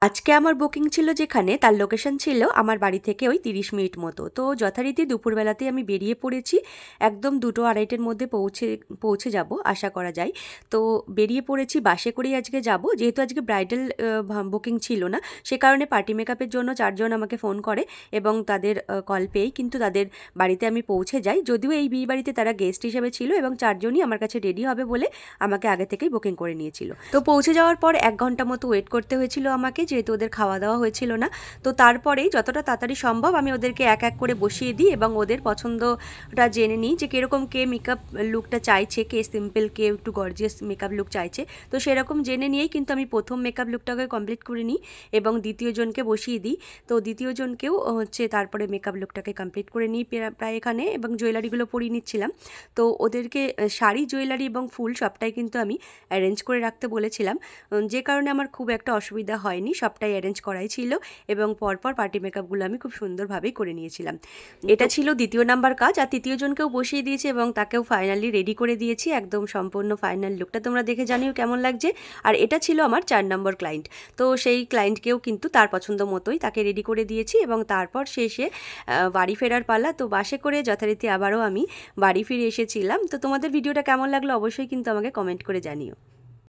আজকে আমার বুকিং ছিল যেখানে, তার লোকেশন ছিল আমার বাড়ি থেকে ওই 30 মিনিট মতো। তো যথারীতি দুপুরবেলাতেই আমি বেরিয়ে পড়েছি, একদম 2-2:30-এর মধ্যে পৌঁছে যাব আশা করা যায়। তো বেরিয়ে পড়েছি, বাসে করেই আজকে যাব। যেহেতু আজকে ব্রাইডাল বুকিং ছিল না, সে কারণে পার্টি মেকআপের জন্য 4 জন আমাকে ফোন করে এবং তাদের কল পেয়েই কিন্তু তাদের বাড়িতে আমি পৌঁছে যাই। যদিও এই বিয়ে বাড়িতে তারা গেস্ট হিসেবে ছিল এবং 4 জনই আমার কাছে রেডি হবে বলে আমাকে আগে থেকেই বুকিং করে নিয়েছিল। তো পৌঁছে যাওয়ার পর 1 ঘন্টা মতো ওয়েট করতে হয়েছিল আমাকে, যেহেতু ওদের খাওয়া দাওয়া হয়েছিল না। তো তারপরেই যতটা তাড়াতাড়ি সম্ভব আমি ওদেরকে এক এক করে বসিয়ে দিই এবং ওদের পছন্দটা জেনে নিই যে কীরকম কে মেকআপ লুকটা চাইছে, কে সিম্পল, কে একটু গর্জিয়াস মেকআপ লুক চাইছে। তো সেরকম জেনে নিয়েই কিন্তু আমি প্রথম মেকআপ লুকটাকে কমপ্লিট করে নিই এবং দ্বিতীয় জনকে বসিয়ে দিই। তো দ্বিতীয় জনকেও তারপরে মেকআপ লুকটাকে কমপ্লিট করে নিই প্রায় এখানে, এবং জুয়েলারিগুলো পরিয়ে নিচ্ছিলাম। তো ওদেরকে শাড়ি, জুয়েলারি এবং ফুল সবটাই কিন্তু আমি অ্যারেঞ্জ করে রাখতে বলেছিলাম, যে কারণে আমার খুব একটা অসুবিধা হয়নি, সবটাই অ্যারেঞ্জ করাই ছিল এবং পরপর পার্টি মেকআপগুলো আমি খুব সুন্দরভাবেই করে নিয়েছিলাম। এটা ছিল দ্বিতীয় নাম্বার কাজ। আর তৃতীয় জনকেও বসিয়ে দিয়েছি এবং তাকেও ফাইনালি রেডি করে দিয়েছি, একদম সম্পূর্ণ ফাইনাল লুকটা তোমরা দেখে জানিও কেমন লাগছে। আর এটা ছিল আমার 4 নম্বর ক্লায়েন্ট। তো সেই ক্লায়েন্টকেও কিন্তু তার পছন্দ মতোই তাকে রেডি করে দিয়েছি এবং তারপর শেষে বাড়ি ফেরার পালা। তো বাসে করে যথারীতি আবারও আমি বাড়ি ফিরে এসেছিলাম। তো তোমাদের ভিডিওটা কেমন লাগলো অবশ্যই কিন্তু আমাকে কমেন্ট করে জানিও।